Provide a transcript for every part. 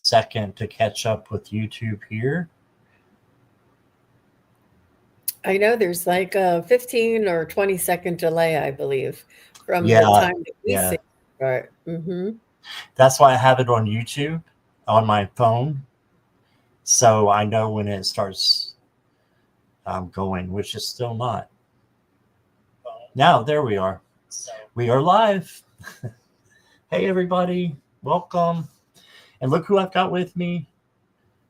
second to catch up with YouTube here. I know there's like a 15 or 20-second delay, I believe, from the Yeah, time that we yeah. see it start. That's why I have it on YouTube on my phone, so I know when it starts going, which is still not. Now, there we are. We are live. Hey, everybody. Welcome. And look who I've got with me.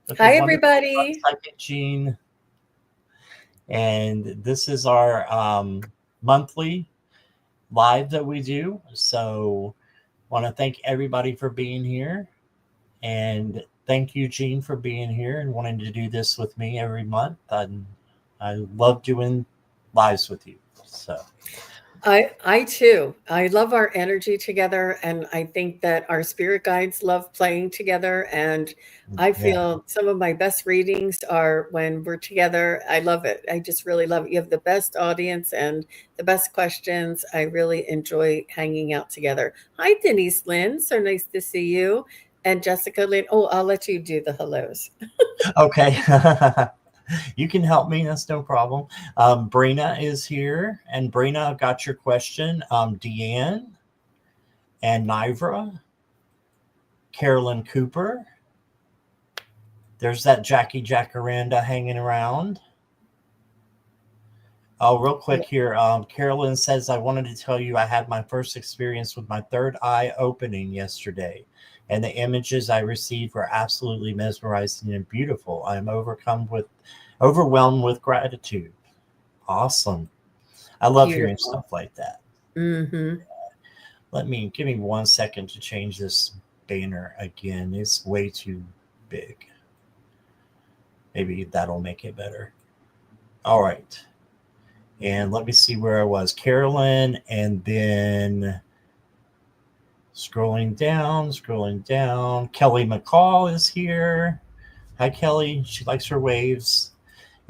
Look at Hi, wonderful everybody. Sunpsychic Gene. And this is our monthly live that we do. So want to thank everybody for being here. And thank you, Gene, for being here and wanting to do this with me every month. I love doing lives with you. So I too. I love our energy together, and I think that our spirit guides love playing together. And I yeah, feel some of my best readings are when we're together. I love it. I just really love it. You have the best audience and the best questions. I really enjoy hanging out together. Hi, Denise Lynn. So nice to see you. And Jessica Lynn. Oh, I'll let you do the hellos. okay. You can help me. That's no problem. Brina is here. And Brina, I've got your question. Deanne and Nivra, Carolyn Cooper. There's that Jackie Jacaranda hanging around. Oh, real quick here. Carolyn says, I wanted to tell you I had my first experience with my third eye opening yesterday, and the images I received were absolutely mesmerizing and beautiful. I am overwhelmed with gratitude. Awesome. I love hearing Beautiful. stuff like that. Mm-hmm. Give me 1 second to change this banner again. It's way too big. Maybe that'll make it better. All right. And let me see where I was. Carolyn, and then scrolling down. Kelly McCall is here. Hi, Kelly. She likes her waves.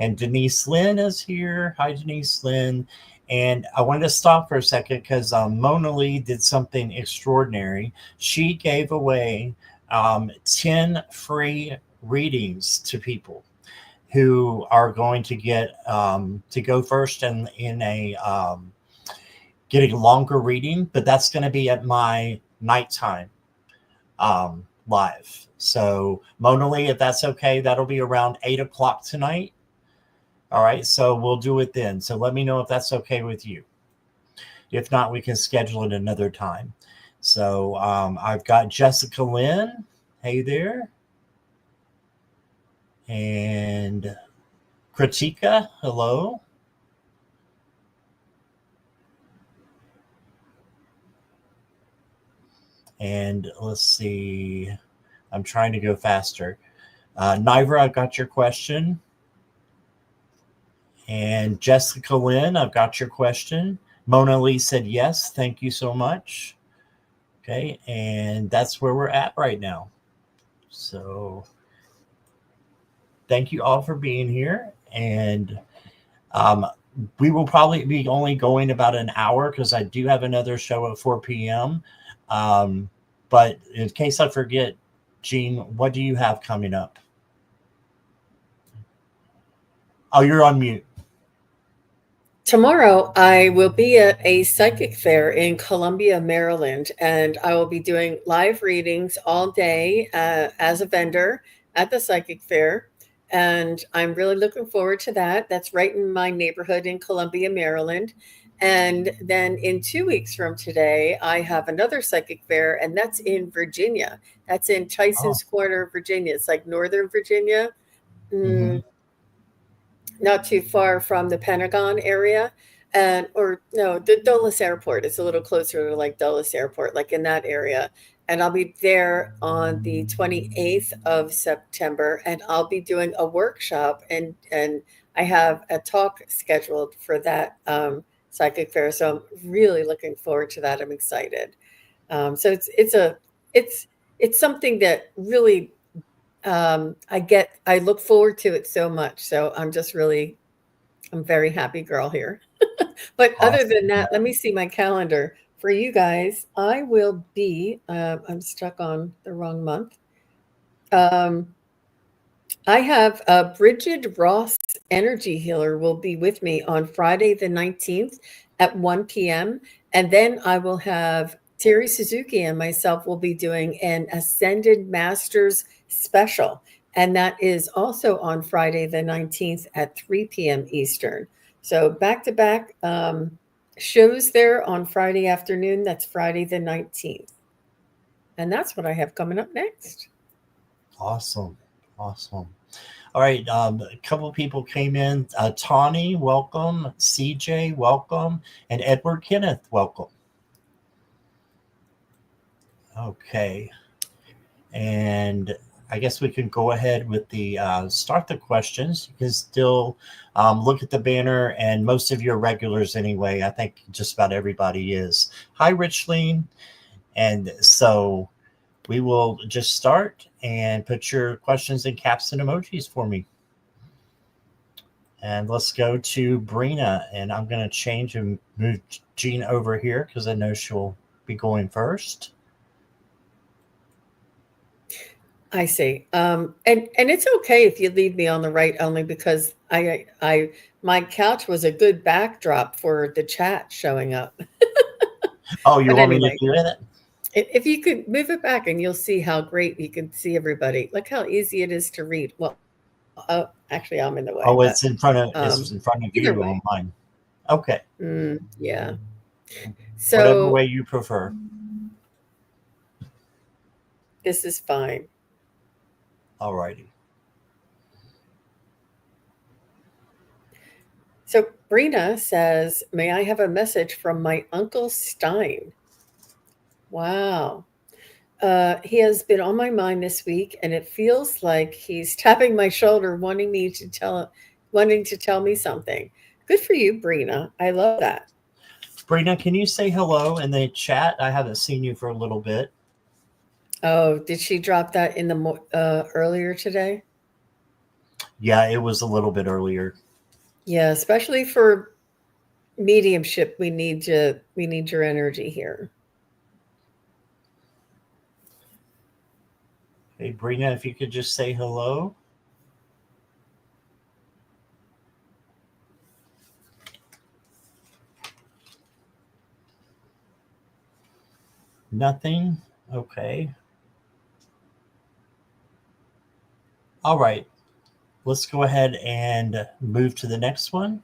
And Denise Lynn is here. Hi, Denise Lynn. And I wanted to stop for a second because Mona Lee did something extraordinary. She gave away 10 free readings to people who are going to get to go first in a getting a longer reading, but that's going to be at my nighttime live. So Mona Lee, if that's okay, that'll be around 8 o'clock tonight. All right, so we'll do it then. So let me know if that's okay with you. If not, we can schedule it another time. So I've got Jessica Lynn. Hey there. And Kritika, hello. And let's see. I'm trying to go faster. Nivra, I've got your question. And Jessica Lynn, I've got your question. Mona Lee said yes. Thank you so much. Okay. And that's where we're at right now. So thank you all for being here. And we will probably be only going about an hour because I do have another show at 4 p.m. But in case I forget, Gene, what do you have coming up? Oh, you're on mute. Tomorrow, I will be at a psychic fair in Columbia, Maryland, and I will be doing live readings all day as a vendor at the psychic fair. And I'm really looking forward to that. That's right in my neighborhood in Columbia, Maryland. And then in 2 weeks from today, I have another psychic fair, and that's in Virginia. That's in Oh. Tyson's Corner, Virginia. It's like Northern Virginia. Mm-hmm. Mm, not too far from the Pentagon area. And or no, the Dulles Airport. It's a little closer to like Dulles Airport, like in that area. And I'll be there on the 28th of September, and I'll be doing a workshop, and I have a talk scheduled for that psychic fair. So I'm really looking forward to that. I'm excited. So it's it's something that really I look forward to it so much. So I'm very happy girl here. But other than Awesome. that, let me see my calendar for you guys. I will be, I'm stuck on the wrong month. Um, I have Bridget Ross, energy healer, will be with me on Friday the 19th at 1 p.m. And then I will have Terry Suzuki and myself will be doing an Ascended Masters special. And that is also on Friday the 19th at 3 p.m. Eastern. So back to back shows there on Friday afternoon. That's Friday the 19th. And that's what I have coming up next. Awesome. Awesome. All right. A couple people came in. Tawny, welcome. CJ, welcome. And Edward Kenneth, welcome. Okay. And I guess we can go ahead with the start the questions. You can still look at the banner, and most of your regulars anyway. I think just about everybody is. Hi, Richleen. And so we will just start and put your questions in caps and emojis for me. And let's go to Brina. And I'm going to change and move Jean over here because I know she'll be going first. I see. And it's okay if you leave me on the right, only because I my couch was a good backdrop for the chat showing up. Oh, you But want me to anyway, do it? if you could move it back, and you'll see how great you can see everybody. Look how easy it is to read. Well, actually, I'm in the way, but Oh, it's in front of either you way, on mine. Okay. yeah. Whatever So way you prefer. this is fine. Alrighty. So Brina says, "May I have a message from my uncle Stein?" Wow. He has been on my mind this week, and it feels like he's tapping my shoulder, wanting to tell me something. Good for you, Brina. I love that. Brina, can you say hello in the chat? I haven't seen you for a little bit. Oh, did she drop that in the earlier today? Yeah, it was a little bit earlier. Yeah, especially for mediumship, we need your energy here. Hey, Brina, if you could just say hello. Nothing. Okay. All right. Let's go ahead and move to the next one.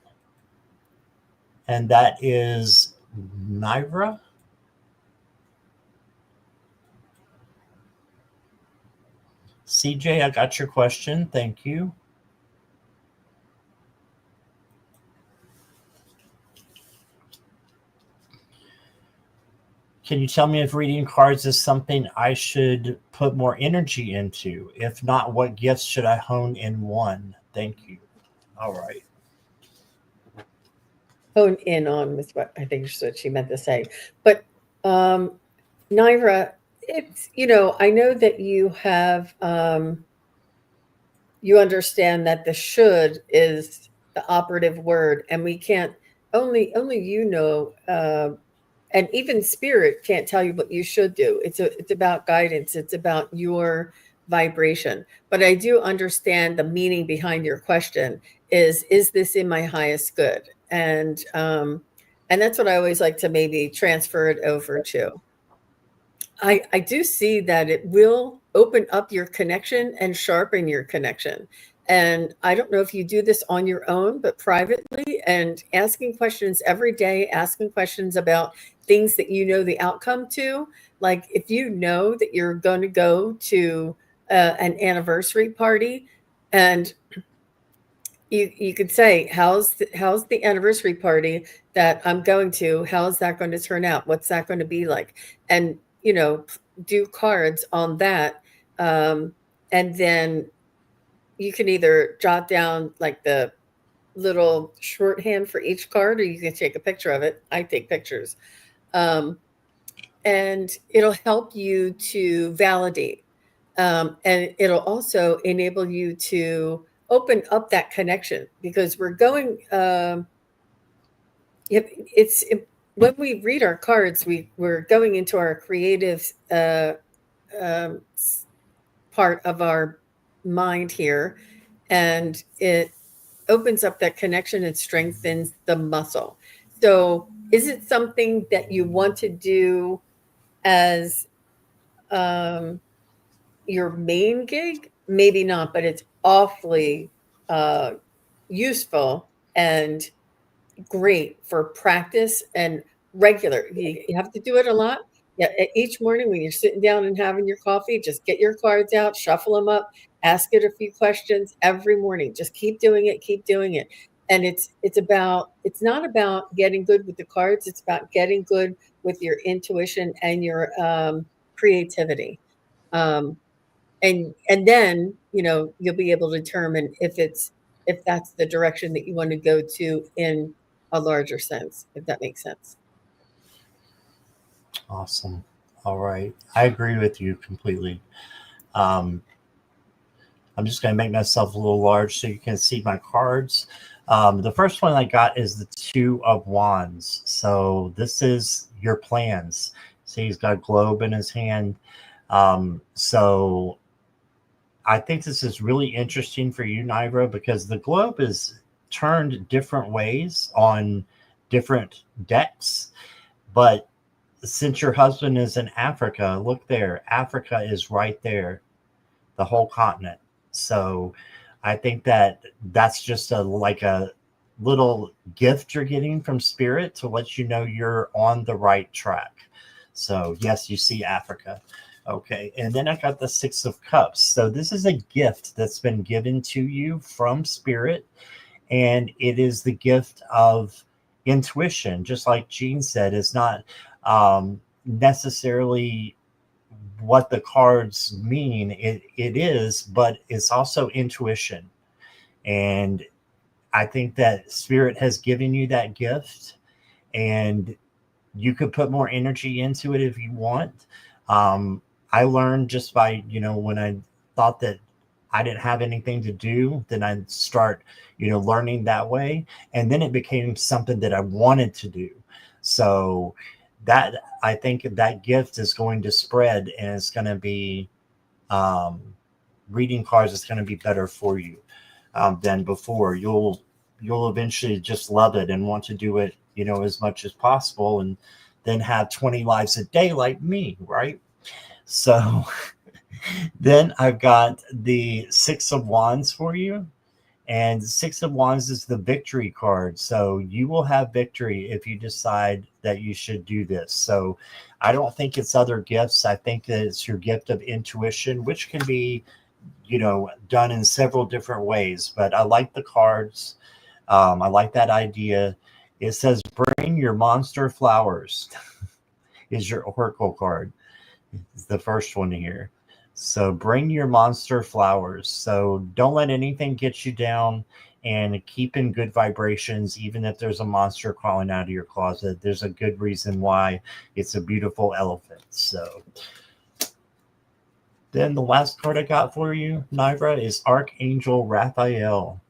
And that is Naira. CJ, I got your question. Thank you. Can you tell me if reading cards is something I should put more energy into? If not, what gifts should I hone in one? Thank you. All right. Hone in on was what I think is what she meant to say. But um, Naira, it's I know that you understand that the should is the operative word, and we can't only and even spirit can't tell you what you should do. It's about guidance. It's about your vibration. But I do understand the meaning behind your question is this in my highest good? And that's what I always like to maybe transfer it over to. I do see that it will open up your connection and sharpen your connection. And I don't know if you do this on your own, but privately, and asking questions every day, asking questions about things that you know the outcome to. Like if you know that you're going to go to an anniversary party, and you could say, how's the anniversary party that I'm going to? How is that going to turn out? What's that going to be like? And do cards on that, um, and then you can either jot down like the little shorthand for each card, or you can take a picture of it. I take pictures, um, and it'll help you to validate, and it'll also enable you to open up that connection, because we're going it's when we read our cards, we're going into our creative um, part of our mind here, and it opens up that connection and strengthens the muscle. So, is it something that you want to do as um, your main gig? Maybe not, but it's awfully uh, useful and great for practice and regular. You have to do it a lot. Yeah, each morning when you're sitting down and having your coffee, just get your cards out, shuffle them up, ask it a few questions every morning. Just keep doing it, keep doing it. And it's not about getting good with the cards. It's about getting good with your intuition and your creativity. Um, and then you'll be able to determine if that's the direction that you want to go to in a larger sense, if that makes sense. Awesome. All right. I agree with you completely. Um, I'm just going to make myself a little large so you can see my cards. The first one I got is the Two of Wands. So this is your plans. See, he's got a globe in his hand. So I think this is really interesting for you, Nivra, because the globe is turned different ways on different decks. But since your husband is in Africa, look there. Africa is right there, the whole continent. So I think that that's just a little gift you're getting from spirit to let you know you're on the right track. So yes, you see Africa. Okay. And then I got the Six of Cups. So this is a gift that's been given to you from spirit, and it is the gift of intuition. Just like Jean said, it's not necessarily what the cards mean. It is, but it's also intuition. And I think that spirit has given you that gift, and you could put more energy into it if you want. Um, I learned just by, when I thought that I didn't have anything to do, then I'd start, learning that way. And then it became something that I wanted to do. So that I think that gift is going to spread, and it's going to be um, reading cards is going to be better for you than before. You'll eventually just love it and want to do it, as much as possible, and then have 20 lives a day like me, right? So then I've got the Six of Wands for you. And Six of Wands is the victory card. So you will have victory if you decide that you should do this. So I don't think it's other gifts. I think that it's your gift of intuition, which can be, done in several different ways. But I like the cards. I like that idea. It says, bring your monster flowers, is your oracle card. It's the first one here. So bring your monster flowers. So don't let anything get you down, and keep in good vibrations. Even if there's a monster crawling out of your closet, there's a good reason why. It's a beautiful elephant. So then the last card I got for you, Nivra, is Archangel Raphael.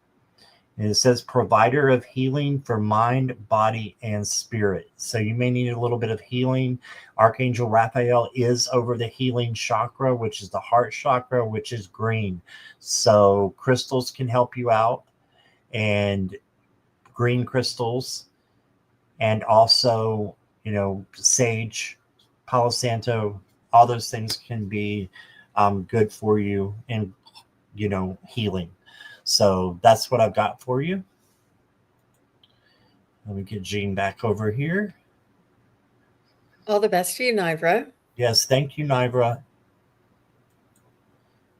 And it says provider of healing for mind, body, and spirit. So you may need a little bit of healing. Archangel Raphael is over the healing chakra, which is the heart chakra, which is green. So crystals can help you out, and green crystals, and also, sage, Palo Santo, all those things can be good for you in, healing. So that's what I've got for you. Let me get Jean back over here. All the best to you, Nivra. Yes, thank you, Nivra.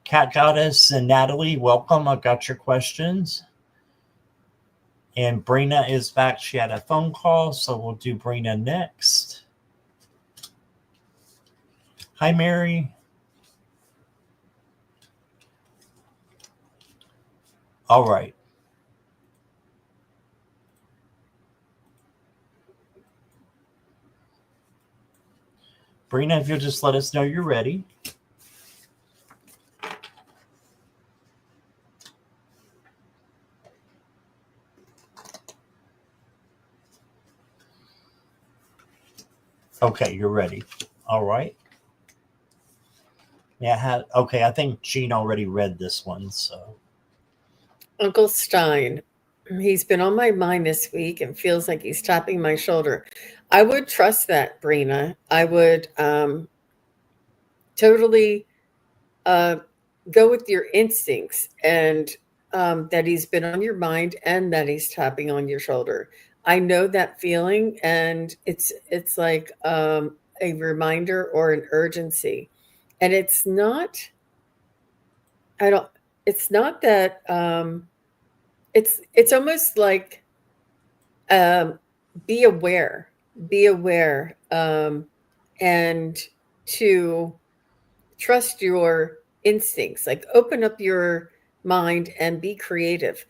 Cat Goddess and Natalie, welcome. I've got your questions. And Brina is back. She had a phone call, so we'll do Brina next. Hi, Mary. All right. Brina, if you'll just let us know you're ready. Okay, you're ready. All right. Yeah. Okay. I think Gene already read this one. So, Uncle Stein. He's been on my mind this week and feels like he's tapping my shoulder. I would trust that, Brina. I would totally uh, go with your instincts and that he's been on your mind and that he's tapping on your shoulder. I know that feeling, and it's like a reminder or an urgency, and it's not. I don't. It's not that. It's almost like um, be aware, be aware, and to trust your instincts, like open up your mind and be creative.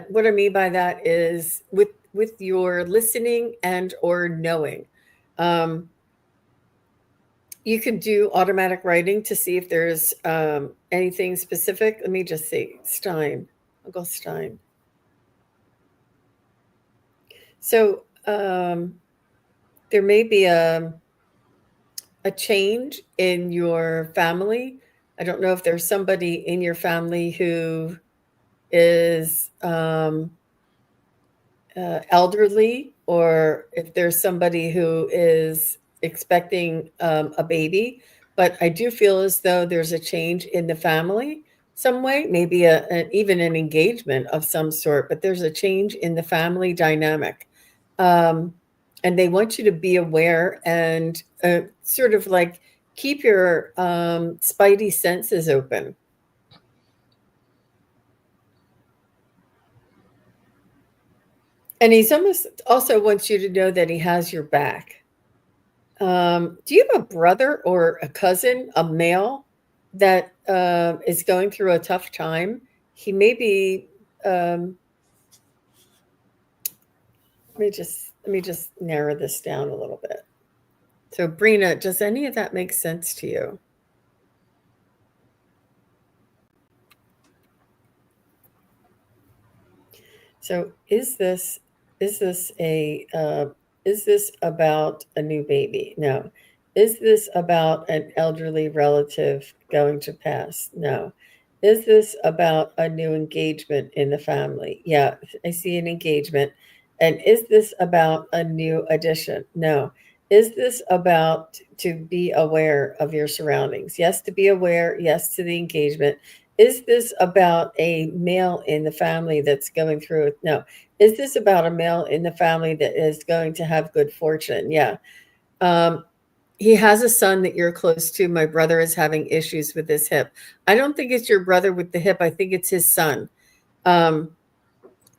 What I mean by that is with your listening and or knowing. um, you can do automatic writing to see if there's anything specific. Let me just see. Stein, Uncle Stein. So there may be a change in your family. I don't know if there's somebody in your family who is elderly, or if there's somebody who is expecting a baby. But I do feel as though there's a change in the family some way, maybe even an engagement of some sort, but there's a change in the family dynamic. Um, and they want you to be aware and sort of like keep your spidey senses open. And he's almost also wants you to know that he has your back. Do you have a brother or a cousin, a male, that is going through a tough time? He may be. Um, let me just narrow this down a little bit. So, Brina, does any of that make sense to you? So, is this is this about a new baby? No. Is this about an elderly relative going to pass? No. Is this about a new engagement in the family? Yeah, I see an engagement. And is this about a new addition? No. Is this about to be aware of your surroundings? Yes, to be aware. Yes, to the engagement. Is this about a male in the family that's going through it? No. Is this about a male in the family that is going to have good fortune? Yeah. Um, he has a son that you're close to. My brother is having issues with his hip. I don't think it's your brother with the hip. I think it's his son. Um,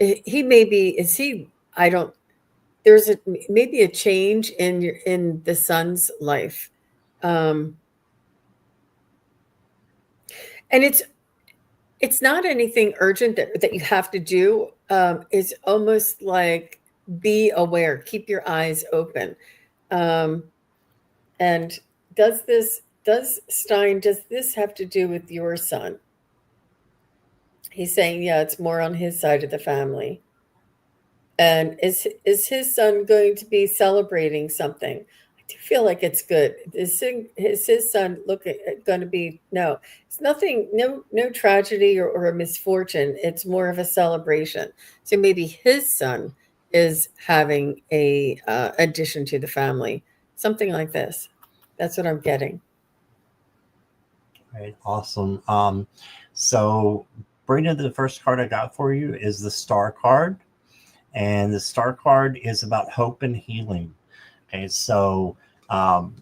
he may be, is he, I don't, there's a, maybe a change in the son's life. Um, and it's not anything urgent that you have to do. It's almost like be aware, keep your eyes open. Um, and does this have to do with your son? He's saying, yeah, it's more on his side of the family. And is his son going to be celebrating something? I do feel like it's good. Is his son going to be? No, it's nothing. No tragedy or a misfortune. It's more of a celebration. So maybe his son is having a addition to the family, something like this. That's what I'm getting. right, awesome. So, Brina, the first card I got for you is the Star card, and the Star card is about hope and healing. Okay, so um,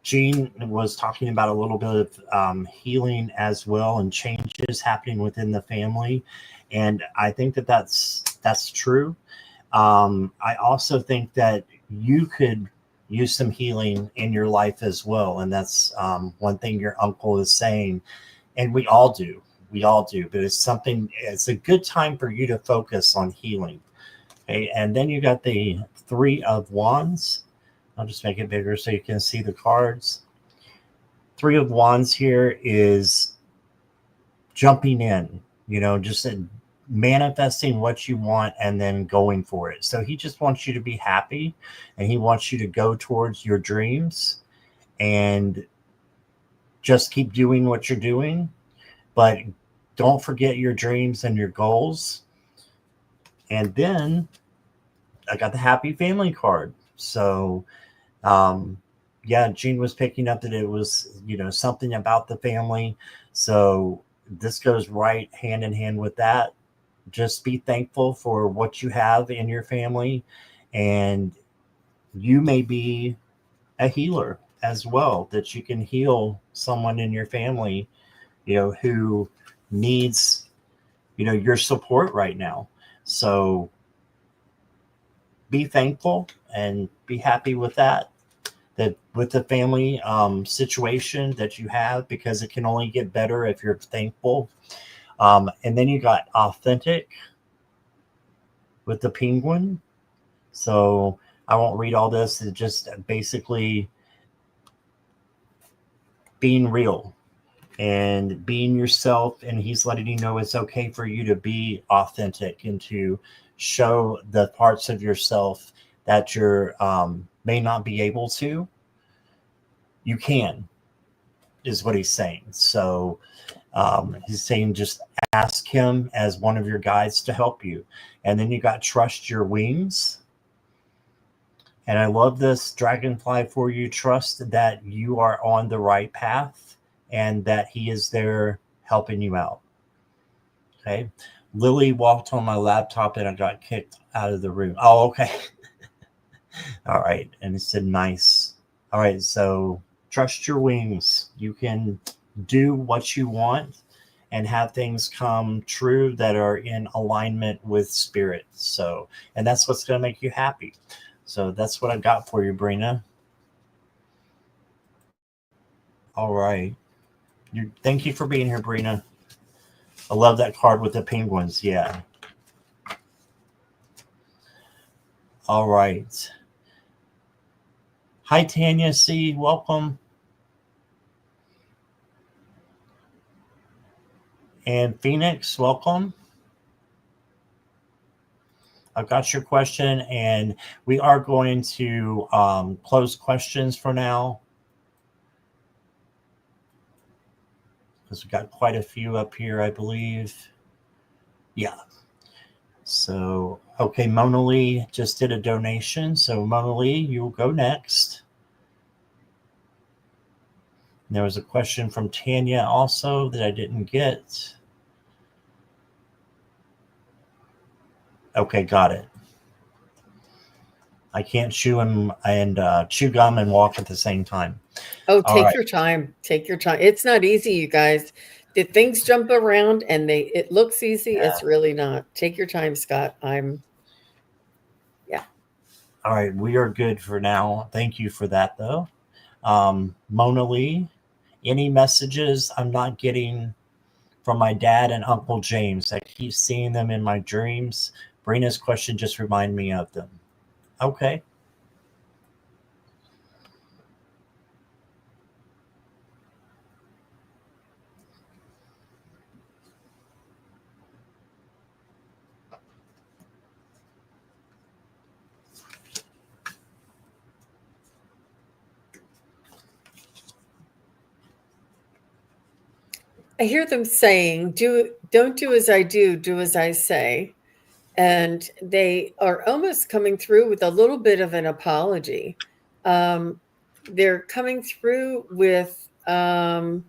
Gene was talking about a little bit of healing as well and changes happening within the family, and I think that that's true. I also think that you could use some healing in your life as well, and that's one thing your uncle is saying, and we all do. We all do, but it's something. It's a good time for you to focus on healing. Okay, and then you got the Three of Wands. I'll just make it bigger so you can see the cards. Three of Wands here is jumping in, just manifesting what you want and then going for it. So he just wants you to be happy, and he wants you to go towards your dreams and just keep doing what you're doing, but don't forget your dreams and your goals. And then I got the happy family card. So, um, yeah, Gene was picking up that it was, something about the family. So this goes right hand in hand with that. Just be thankful for what you have in your family, and you may be a healer as well, that you can heal someone in your family, who needs, your support right now. So be thankful and be happy with that, with the family situation that you have, because it can only get better if you're thankful. And then you got authentic with the penguin. So I won't read all this. It's just basically being real and being yourself. And he's letting you know it's okay for you to be authentic and to show the parts of yourself that you're may not be able to. You can, is what he's saying. So he's saying just ask him as one of your guides to help you. And then you got trust your wings. And I love this dragonfly for you. Trust that you are on the right path and that he is there helping you out. Okay. Lily walked on my laptop and I got kicked out of the room. Oh, okay. All right. And it said nice. All right. So trust your wings. You can do what you want and have things come true that are in alignment with spirit. So, and that's what's going to make you happy. So that's what I got for you, Brina. All right. Thank you for being here, Brina. I love that card with the penguins. Yeah. All right. Hi, Tanya C. Welcome. And Phoenix, welcome. I've got your question, and we are going to close questions for now, because we've got quite a few up here, I believe. Yeah. So, okay, Mona Lee just did a donation. So, Mona Lee, you'll go next. There was a question from Tanya also that I didn't get. Okay, got it. I can't chew and chew gum and walk at the same time. Oh, All take right. your time. Take your time. It's not easy, you guys. The things jump around and it looks easy. Yeah. It's really not. Take your time, Scott. Yeah. All right. We are good for now. Thank you for that, though. Mona Lee, any messages I'm not getting from my dad and Uncle James? I keep seeing them in my dreams. Brina's question just remind me of them. Okay. I hear them saying, don't do as I do as I say. And they are almost coming through with a little bit of an apology. They're coming through with I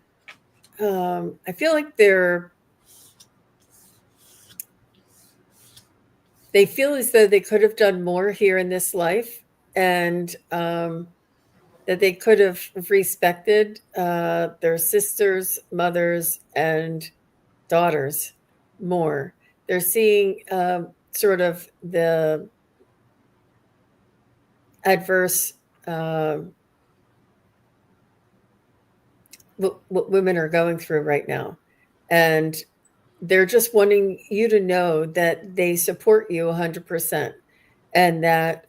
feel like they feel as though they could have done more here in this life, and that they could have respected their sisters, mothers, and daughters more. They're seeing sort of the adverse what women are going through right now, and they're just wanting you to know that they support you 100%, and that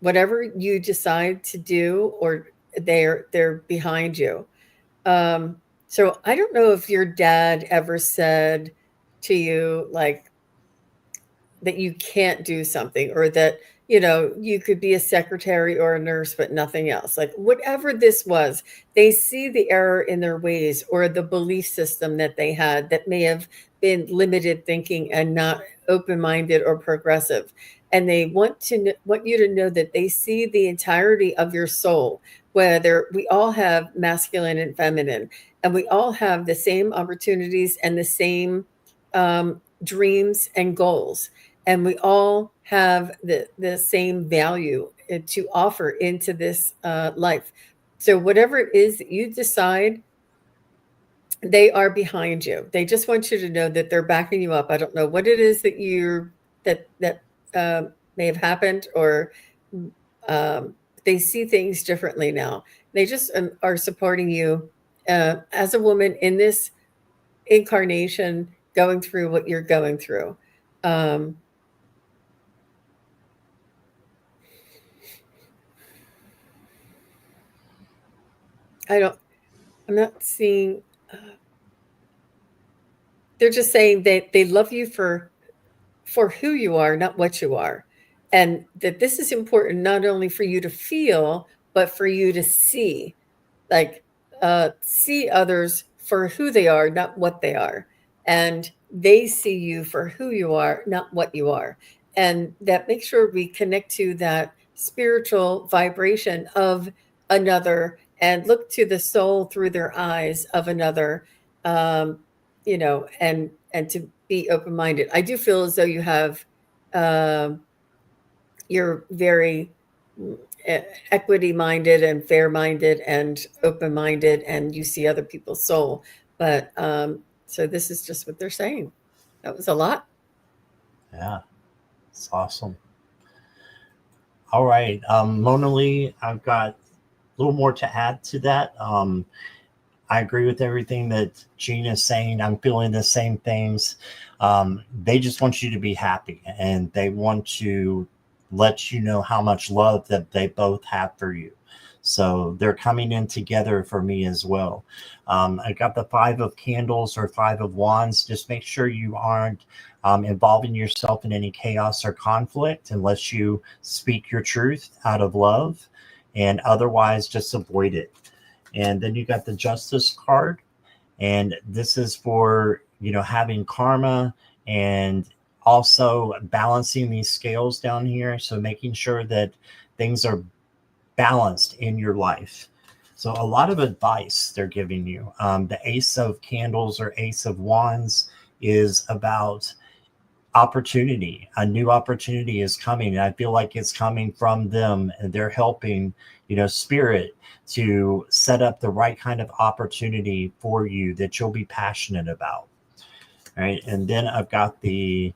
whatever you decide to do, or they're behind you. So I don't know if your dad ever said to you, like, that you can't do something, or that, you know, you could be a secretary or a nurse but nothing else. Like whatever this was, they see the error in their ways, or the belief system that they had that may have been limited thinking and not open-minded or progressive. And they want you to know that they see the entirety of your soul, whether we all have masculine and feminine, and we all have the same opportunities and the same dreams and goals, and we all have the same value to offer into this life. So whatever it is that you decide, they are behind you. They just want you to know that they're backing you up. I don't know what it is that may have happened, or um, they see things differently now. They just are supporting you as a woman in this incarnation, going through what you're going through. Um, I don't. I'm not seeing. They're just saying they love you for who you are, not what you are, and that this is important not only for you to feel, but for you to see, like see others for who they are, not what they are, and they see you for who you are, not what you are, and that makes sure we connect to that spiritual vibration of another and look to the soul through their eyes of another, um, you know, and to be open minded. I do feel as though you have, um, you're very equity minded and fair minded and open minded, and you see other people's soul. But so this is just what they're saying. That was a lot. Yeah, it's awesome. All right, Mona Lee, I've got a little more to add to that. I agree with everything that Gina's saying. I'm feeling the same things. They just want you to be happy, and they want to let you know how much love that they both have for you. So they're coming in together for me as well. I got the Five of Candles or Five of Wands. Just make sure you aren't involving yourself in any chaos or conflict unless you speak your truth out of love, and otherwise just avoid it. And then you got the Justice card, and this is for, you know, having karma and also balancing these scales down here, so making sure that things are balanced in your life. So a lot of advice they're giving you. The Ace of Candles or Ace of Wands is about opportunity. A new opportunity is coming, and I feel like it's coming from them, and they're helping, you know, spirit to set up the right kind of opportunity for you that you'll be passionate about. All right, and then I've got the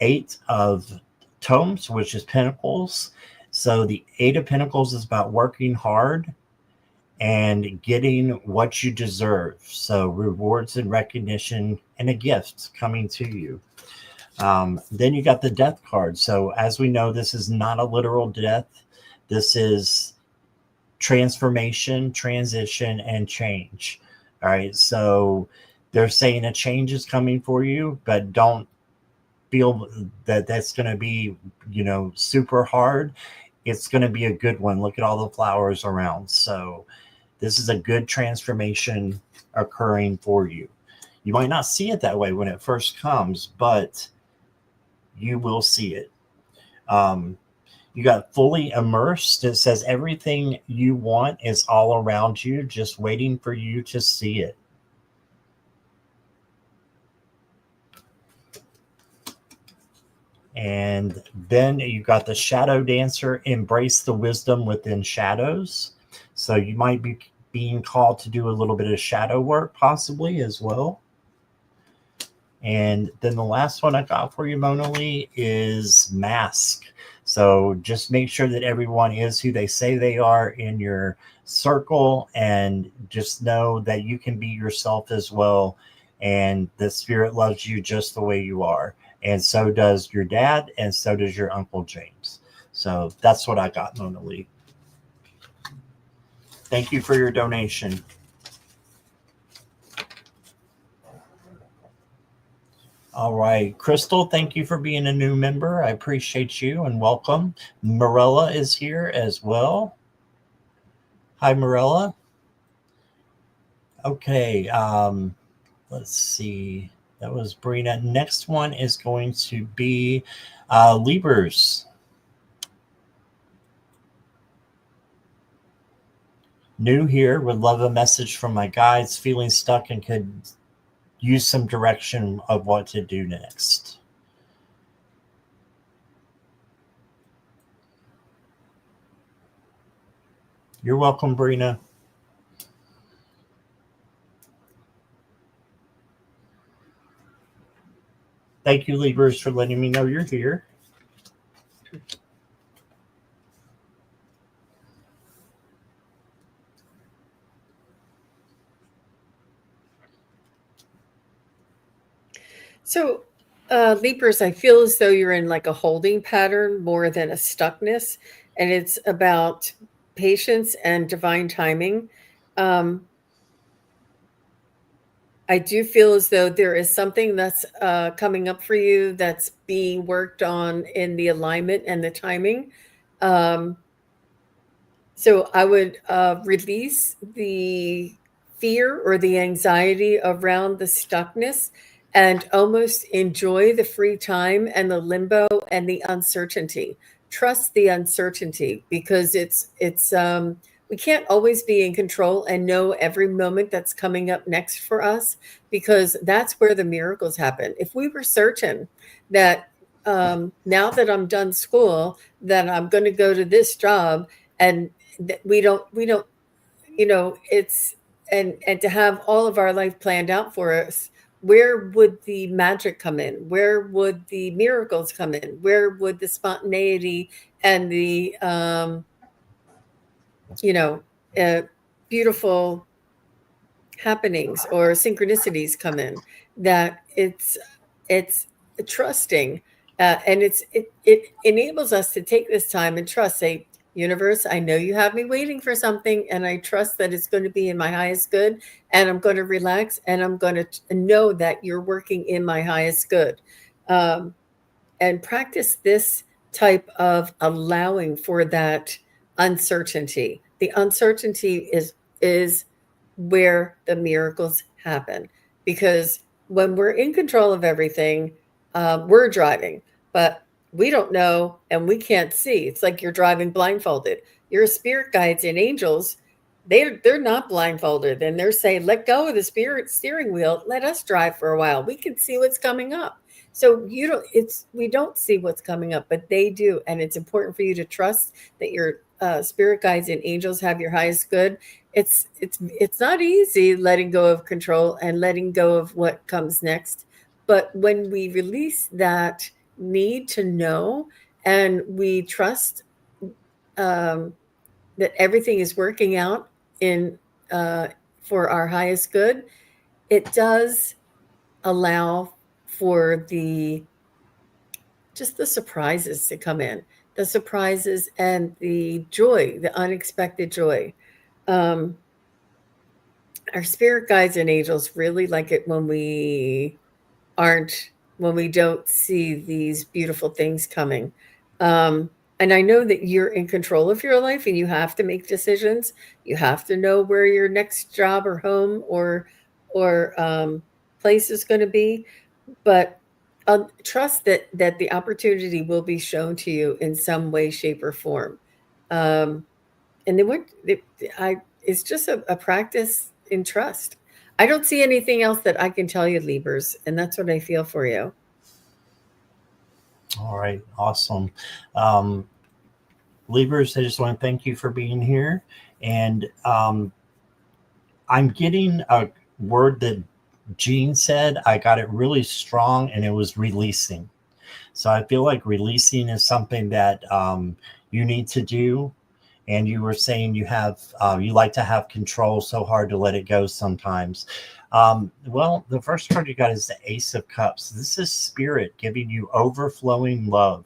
Eight of Tomes, which is Pentacles. So the Eight of Pentacles is about working hard and getting what you deserve. So rewards and recognition and a gift coming to you. Then you got the Death card. So as we know, this is not a literal death. This is transformation, transition, and change. All right. So they're saying a change is coming for you, but don't feel that that's going to be, you know, super hard. It's going to be a good one. Look at all the flowers around. So this is a good transformation occurring for you. You might not see it that way when it first comes, but you will see it. You got fully immersed. It says everything you want is all around you, just waiting for you to see it. And then you got the Shadow Dancer, embrace the wisdom within shadows. So you might be being called to do a little bit of shadow work possibly as well. And then the last one I got for you, Mona Lee, is Mask. So just make sure that everyone is who they say they are in your circle, and just know that you can be yourself as well. And the spirit loves you just the way you are. And so does your dad, and so does your Uncle James. So that's what I got, Mona Lee. Thank you for your donation. All right. Crystal, thank you for being a new member. I appreciate you and welcome. Morella is here as well. Hi, Morella. Okay. Let's see. That was Brina. Next one is going to be Liebers. New here, would love a message from my guides, feeling stuck and could use some direction of what to do next. You're welcome, Brina. Thank you, Libras, for letting me know you're here. So, Leapers, I feel as though you're in like a holding pattern more than a stuckness, and it's about patience and divine timing. Um, I do feel as though there is something that's coming up for you that's being worked on in the alignment and the timing. Um, so I would release the fear or the anxiety around the stuckness and almost enjoy the free time and the limbo and the uncertainty. Trust the uncertainty because it's we can't always be in control and know every moment that's coming up next for us because that's where the miracles happen. If we were certain that now that I'm done school, that I'm going to go to this job and we don't it's and to have all of our life planned out for us, where would the magic come in? Where would the miracles come in? Where would the spontaneity and the you know beautiful happenings or synchronicities come in? That it's trusting, and it enables us to take this time and trust. Say, universe, I know you have me waiting for something, and I trust that it's going to be in my highest good, and I'm going to relax, and I'm going to know that you're working in my highest good. Um, and practice this type of allowing for that uncertainty. The uncertainty is where the miracles happen, because when we're in control of everything, we're driving, but we don't know and we can't see. It's like you're driving blindfolded. Your spirit guides and angels, they're not blindfolded, and they're saying, let go of the spirit steering wheel, let us drive for a while, we can see what's coming up. So you don't it's we don't see what's coming up, but they do, and it's important for you to trust that your spirit guides and angels have your highest good. It's not easy letting go of control and letting go of what comes next, but when we release that need to know and we trust um, that everything is working out in for our highest good, it does allow for the just the surprises to come in, the surprises and the joy, the unexpected joy. Um, our spirit guides and angels really like it aren't when we don't see these beautiful things coming. And I know that you're in control of your life and you have to make decisions. You have to know where your next job or home or place is going to be, but trust that the opportunity will be shown to you in some way, shape, or form. Um, and they would, I, it's just a practice in trust. I don't see anything else that I can tell you, Libers, and that's what I feel for you. All right, awesome. Um, Libras, I just want to thank you for being here. And I'm getting a word that Jean said. I got it really strong, and it was releasing. So I feel like releasing is something that you need to do. And you were saying you like to have control, so hard to let it go sometimes. Well, the first card you got is the Ace of Cups. This is spirit giving you overflowing love.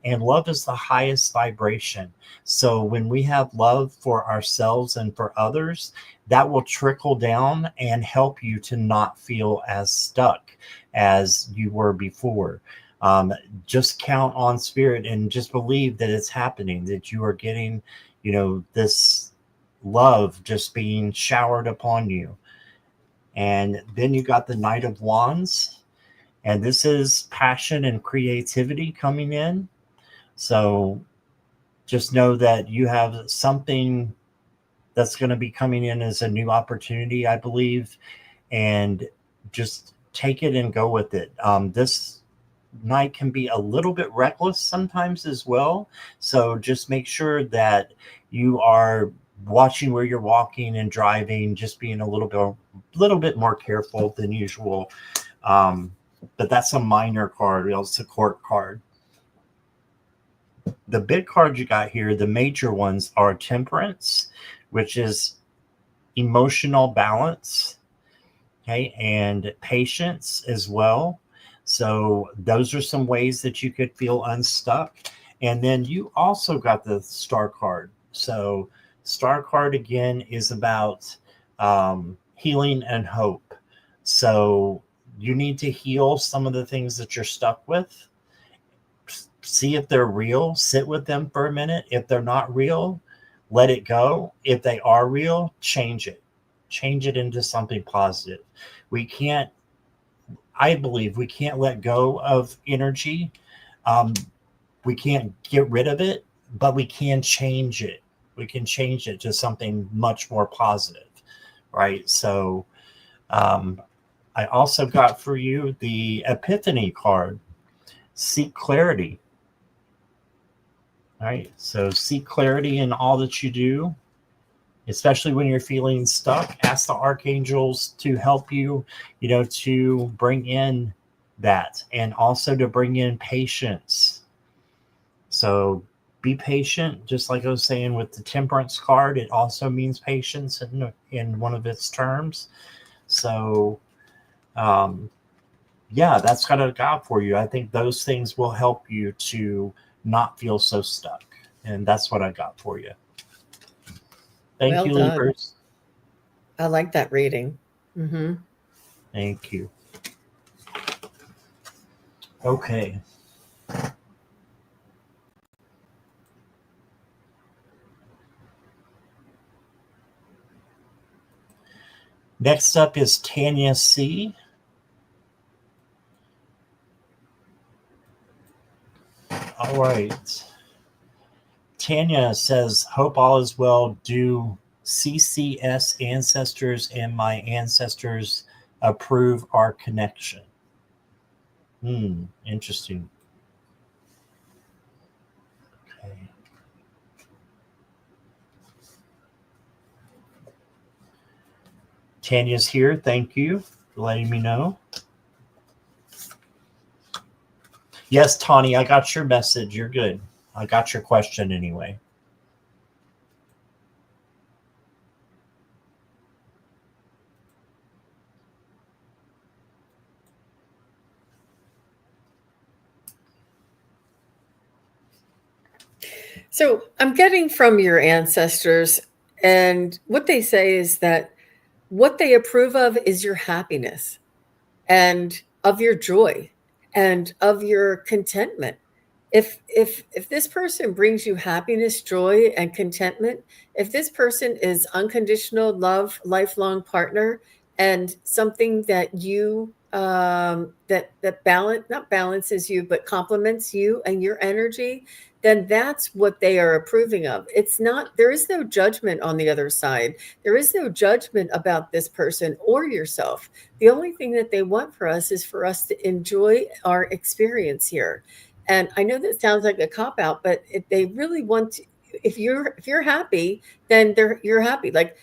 And love is the highest vibration. So when we have love for ourselves and for others, that will trickle down and help you to not feel as stuck as you were before. Um, just count on spirit and just believe that it's happening, that you are getting, this love just being showered upon you. And then you got the Knight of Wands, and this is passion and creativity coming in. So just know that you have something that's going to be coming in as a new opportunity, I believe, and just take it and go with it. This night can be a little bit reckless sometimes as well. So just make sure that you are watching where you're walking and driving, just being a little bit more careful than usual. But that's a minor card. It's a court card. The big cards you got here, the major ones, are temperance, which is emotional balance, okay, and patience as well. So those are some ways that you could feel unstuck. And then you also got the star card. So star card again is about healing and hope. So you need to heal some of the things that you're stuck with. See if they're real, sit with them for a minute. If they're not real, let it go. If they are real, change it into something positive. We can't, I believe we can't let go of energy. um, we can't get rid of it, but we can change it. We can change it to something much more positive, right? So I also got for you the Epiphany card. Seek clarity. All right. So seek clarity in all that you do, especially when you're feeling stuck. Ask the archangels to help you, to bring in that, and also to bring in patience. So be patient, just like I was saying with the temperance card. It also means patience in one of its terms. So, yeah, that's what I got for you. I think those things will help you to not feel so stuck. And that's what I got for you. Thank Well you, done. Libras. I like that reading. Mm-hmm. Thank you. Okay. Next up is Tanya C. All right. Tanya says, hope all is well. Do CCS ancestors and my ancestors approve our connection? Interesting. Okay. Tanya's here. Thank you for letting me know. Yes, Tawny, I got your message. You're good. I got your question anyway. So I'm getting from your ancestors, and what they say is that what they approve of is your happiness and of your joy and of your contentment. If this person brings you happiness, joy, and contentment, if this person is unconditional love, lifelong partner, and something that you that balance not balances you but complements you and your energy, then that's what they are approving of. It's not, there is no judgment on the other side. There is no judgment about this person or yourself. The only thing that they want for us is for us to enjoy our experience here. And I know that sounds like a cop out, but if they really want to, if you're happy, then you're happy. Like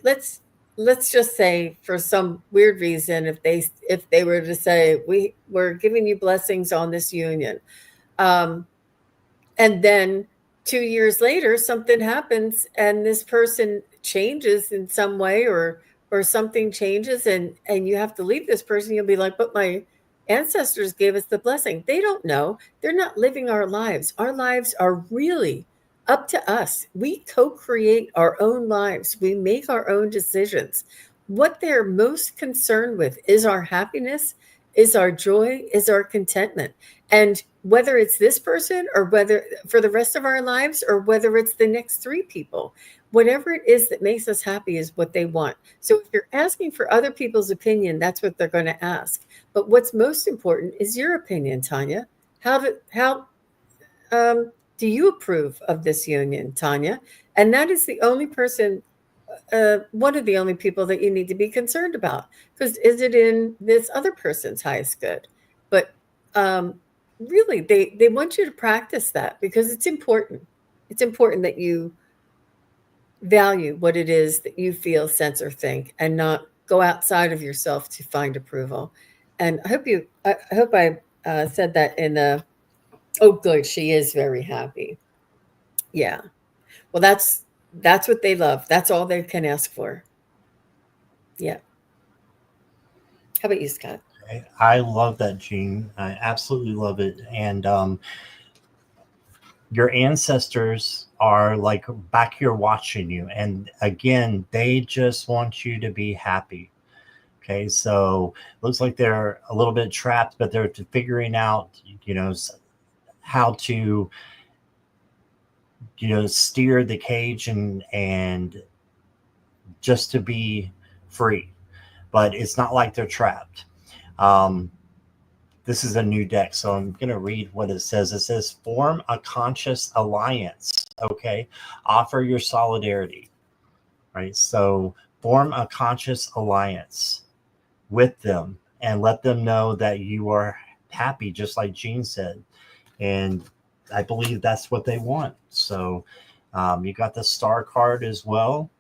let's just say, for some weird reason, if they were to say, we're giving you blessings on this union, and then 2 years later something happens and this person changes in some way, or something changes, and you have to leave this person, you'll be like, but ancestors gave us the blessing. They don't know. They're not living our lives. Our lives are really up to us. We co create our own lives, we make our own decisions. What they're most concerned with is our happiness, is our joy, is our contentment. And whether it's this person or whether for the rest of our lives or whether it's the next three people, whatever it is that makes us happy is what they want. So if you're asking for other people's opinion, that's what they're going to ask. But what's most important is your opinion, Tanya. How do you approve of this union, Tanya? And that is the only person, one of the only people that you need to be concerned about. Because is it in this other person's highest good? But um, really, they want you to practice that because it's important. It's important that you value what it is that you feel, sense, or think, and not go outside of yourself to find approval. And I hope I said that in the. Oh, good. She is very happy. Yeah. Well, that's what they love. That's all they can ask for. Yeah. How about you, Scott? I love that, Gene. I absolutely love it. And your ancestors are like back here watching you. And again, they just want you to be happy. Okay, so looks like they're a little bit trapped, but they're figuring out, you know, how to, steer the cage and just to be free. But it's not like they're trapped. Um, this is a new deck, so I'm going to read what it says. It says, form a conscious alliance. Okay, offer your solidarity. Right, so form a conscious alliance with them and let them know that you are happy, just like Gene said. And I believe that's what they want. So you got the star card as well.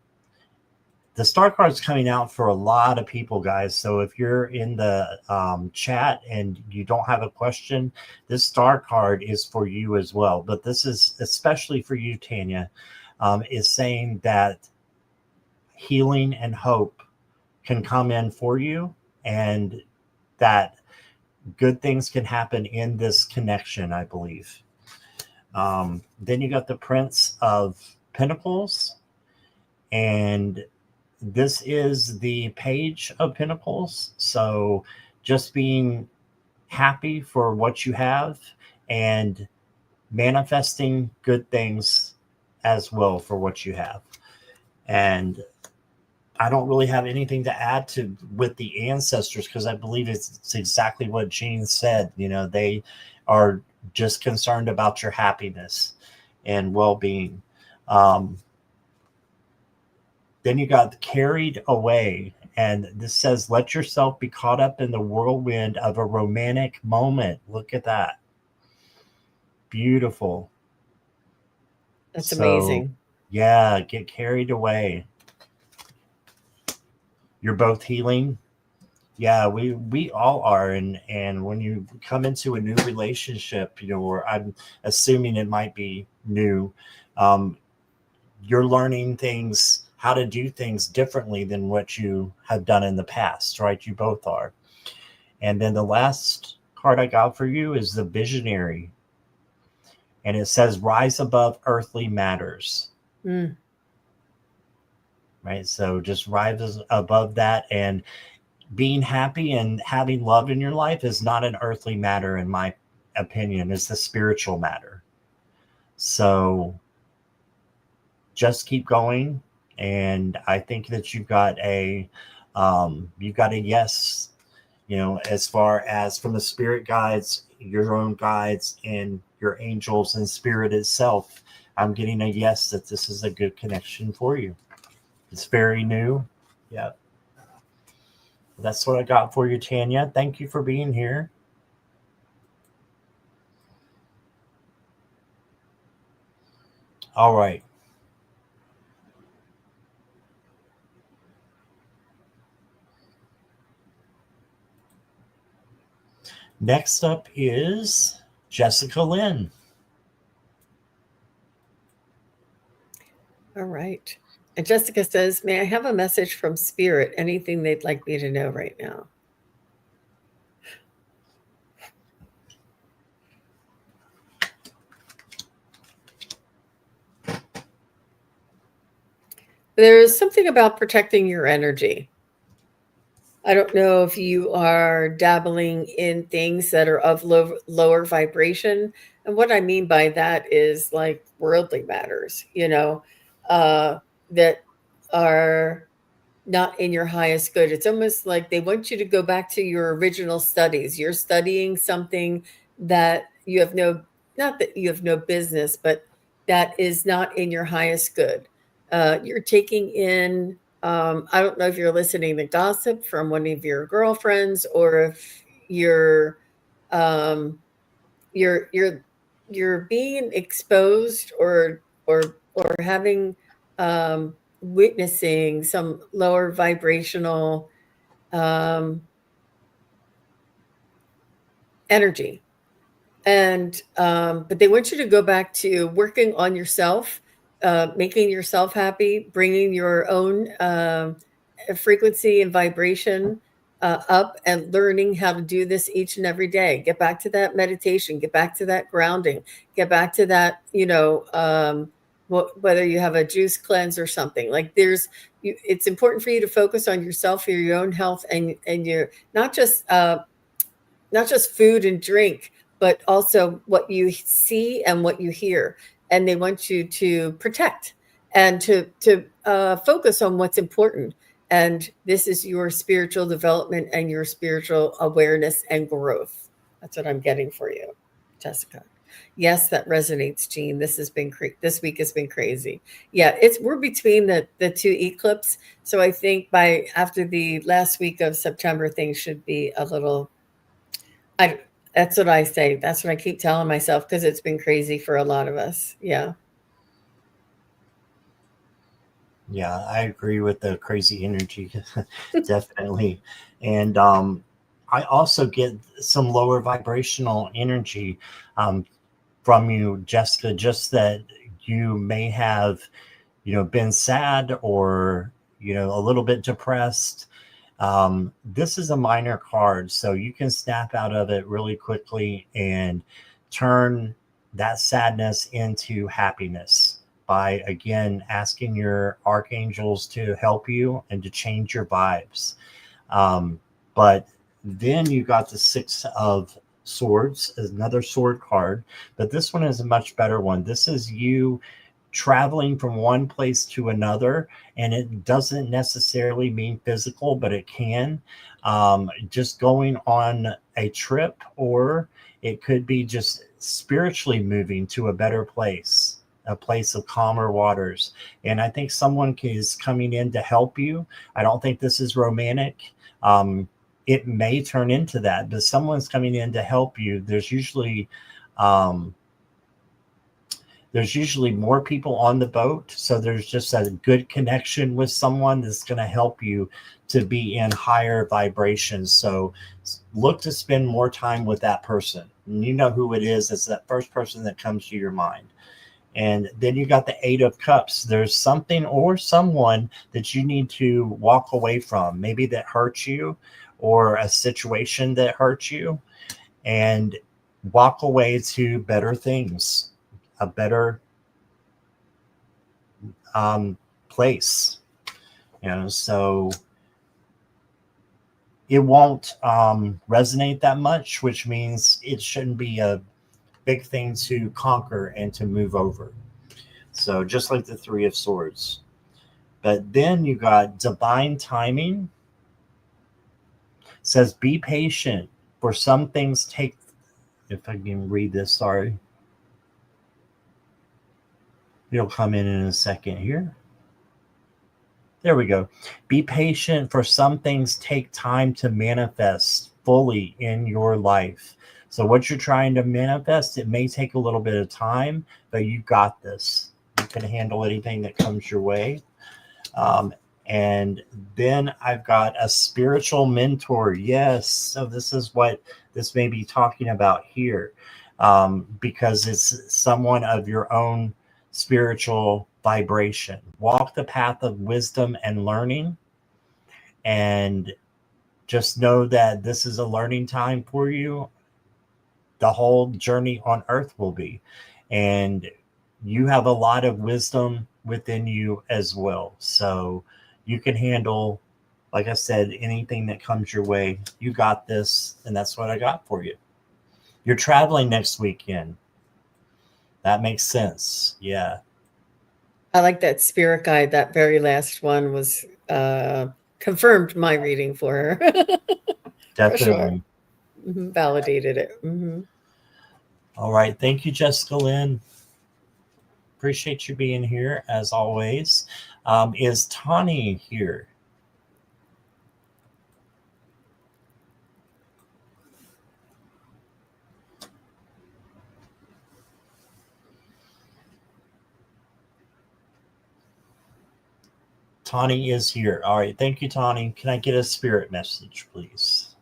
The star card is coming out for a lot of people, guys. So if you're in the chat and you don't have a question, this star card is for you as well. But this is especially for you, Tanya, is saying that healing and hope can come in for you, and that good things can happen in this connection, I believe. Then you got the Prince of Pentacles, and this is the Page of Pentacles. So just being happy for what you have and manifesting good things as well for what you have. And I don't really have anything to add to with the ancestors because I believe it's exactly what Gene said. They are just concerned about your happiness and well-being. Then you got carried away, and this says, let yourself be caught up in the whirlwind of a romantic moment. Look at that. Beautiful. That's So, amazing. yeah, get carried away. You're both healing. Yeah, we all are, and when you come into a new relationship, or I'm assuming it might be new, um, you're learning things, how to do things differently than what you have done in the past, right? You both are. And then the last card I got for you is the Visionary, and it says rise above earthly matters. Mm. Right, so just rise above that, and being happy and having love in your life is not an earthly matter, in my opinion. It's a spiritual matter. So just keep going, and I think that you've got a yes, as far as from the spirit guides, your own guides, and your angels and spirit itself. I'm getting a yes that this is a good connection for you. It's very new. Yeah. That's what I got for you, Tanya. Thank you for being here. All right. Next up is Jessica Lynn. All right. And Jessica says, may I have a message from Spirit? Anything they'd like me to know right now? There's something about protecting your energy. I don't know if you are dabbling in things that are of lower vibration. And what I mean by that is like worldly matters, uh, that are not in your highest good. It's almost like they want you to go back to your original studies. You're studying something that you have no, not that you have no business, but that is not in your highest good. You're taking in, I don't know if you're listening to gossip from one of your girlfriends, or if you're, um, you're, you're, you're being exposed, or having, witnessing some lower vibrational, um, energy. And but they want you to go back to working on yourself, making yourself happy, bringing your own frequency and vibration up, and learning how to do this each and every day. Get back to that meditation, get back to that grounding, get back to that, whether you have a juice cleanse or something. Like it's important for you to focus on yourself, for your own health, and your not just food and drink, but also what you see and what you hear. And they want you to protect and to focus on what's important. And this is your spiritual development and your spiritual awareness and growth. That's what I'm getting for you, Jessica. Yes, that resonates, Jean. This week has been crazy. Yeah, we're between the two eclipse, so I think by after the last week of September, things should be a little. I That's what I say. That's what I keep telling myself, because it's been crazy for a lot of us. Yeah. Yeah, I agree with the crazy energy, definitely. And I also get some lower vibrational energy um, from you, Jessica, just that you may have, been sad or, a little bit depressed. This is a minor card, so you can snap out of it really quickly and turn that sadness into happiness by, again, asking your archangels to help you and to change your vibes. But then you got the Six of Swords, another sword card, but this one is a much better one. This is you traveling from one place to another, and it doesn't necessarily mean physical, but it can. Just going on a trip, or it could be just spiritually moving to a better place, a place of calmer waters. And I think someone is coming in to help you. I don't think this is romantic. It may turn into that, but someone's coming in to help you. Um, there's usually more people on the boat, so there's just a good connection with someone that's going to help you to be in higher vibrations. So look to spend more time with that person, and you know who it is. It's that first person that comes to your mind. And then you got the Eight of Cups. There's something or someone that you need to walk away from, maybe that hurts you, or a situation that hurts you, and walk away to better things, a better place. So it won't resonate that much, which means it shouldn't be a big thing to conquer and to move over. So just like the Three of Swords. But then you got divine timing. Says be patient, for some things take, if I can read this, sorry. It'll come in a second here. There we go. Be patient, for some things take time to manifest fully in your life. So what you're trying to manifest, it may take a little bit of time, but you got this. You can handle anything that comes your way. And then I've got a spiritual mentor. Yes. So this is what this may be talking about here, because it's someone of your own spiritual vibration. Walk the path of wisdom and learning, and just know that this is a learning time for you. The whole journey on earth will be. And you have a lot of wisdom within you as well. So you can handle, like I said, anything that comes your way. You got this, and that's what I got for you. You're traveling next weekend. That makes sense. Yeah, I like that spirit guide. That very last one was confirmed my reading for her. For sure. definitely. Validated it. All right. Thank you, Jessica Lynn. Appreciate you being here as always. Is Tawny here? Tawny is here. All right. Thank you, Tawny. Can I get a spirit message, please?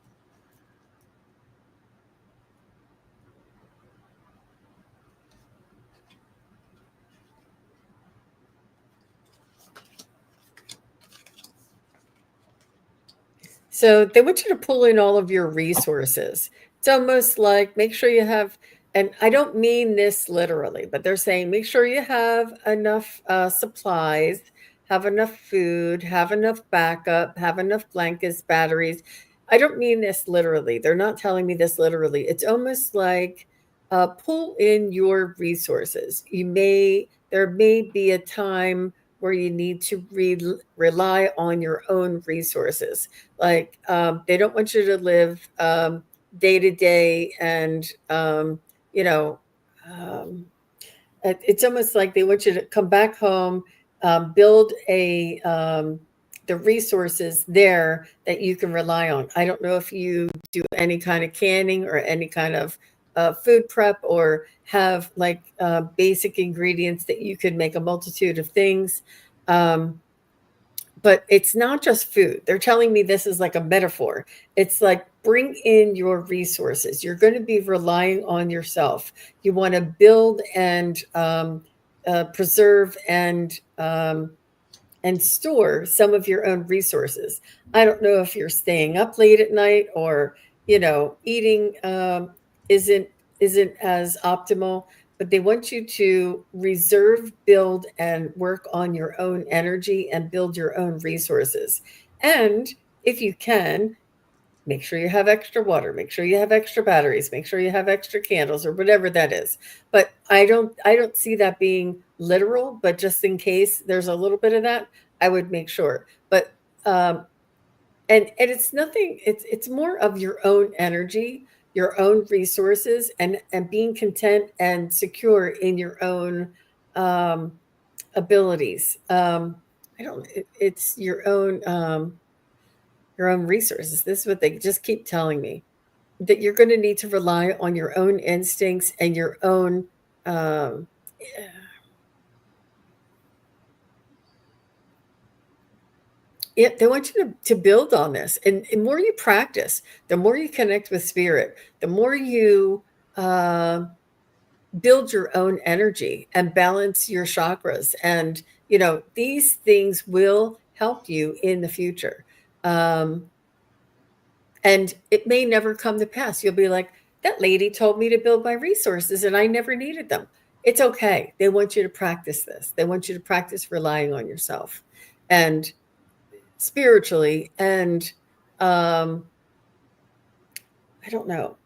So they want you to pull in all of your resources. It's almost like make sure you have, and I don't mean this literally, but they're saying make sure you have enough supplies, have enough food, have enough backup, have enough blankets, batteries. I don't mean this literally. They're not telling me this literally. It's almost like pull in your resources. There may be a time where you need to rely on your own resources. Like they don't want you to live day to day, and you know, um, it's almost like they want you to come back home, build the resources there that you can rely on. I don't know if you do any kind of canning or any kind of food prep, or have like basic ingredients that you could make a multitude of things. Um, but it's not just food. They're telling me this is like a metaphor. It's like bring in your resources. You're going to be relying on yourself. You want to build and preserve and store some of your own resources. I don't know if you're staying up late at night, or eating isn't isn't as optimal, but they want you to reserve, build, and work on your own energy and build your own resources. And if you can, make sure you have extra water, make sure you have extra batteries, make sure you have extra candles, or whatever that is. But I don't see that being literal, but just in case there's a little bit of that, I would make sure. But and it's nothing, it's more of your own energy, your own resources, and being content and secure in your own um abilities. I don't it's your own resources. This is what they just keep telling me, that you're going to need to rely on your own instincts and your own um yeah, they want you to build on this. And the more you practice, the more you connect with spirit, the more you uh, build your own energy and balance your chakras. And, these things will help you in the future. Um, and it may never come to pass. You'll be like, that lady told me to build my resources and I never needed them. It's okay. They want you to practice this. They want you to practice relying on yourself. And spiritually, and um i don't know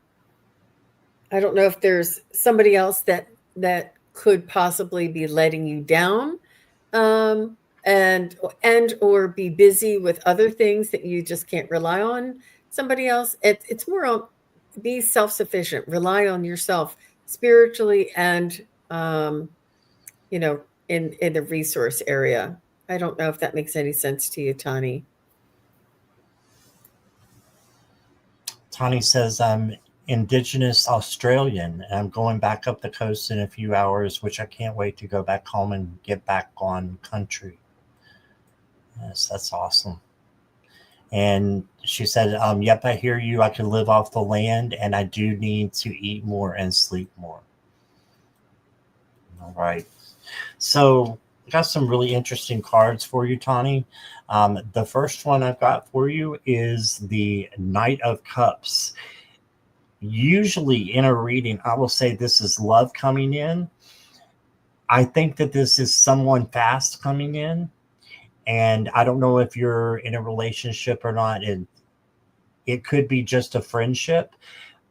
I don't know if there's somebody else that could possibly be letting you down, um and or be busy with other things that you just can't rely on somebody else. It's more on be self-sufficient, rely on yourself spiritually, and in the resource area. I don't know if that makes any sense to you, Tani. Tawny says, I'm Indigenous Australian, and I'm going back up the coast in a few hours, which I can't wait to go back home and get back on country. Yes, that's awesome. And she said, yep, I hear you. I can live off the land, and I do need to eat more and sleep more. All right. So I got some really interesting cards for you, Tawny. The first one I've got for you is the Knight of Cups. Usually in a reading, I will say this is love coming in. I think that this is someone fast coming in, and I don't know if you're in a relationship or not, and it could be just a friendship,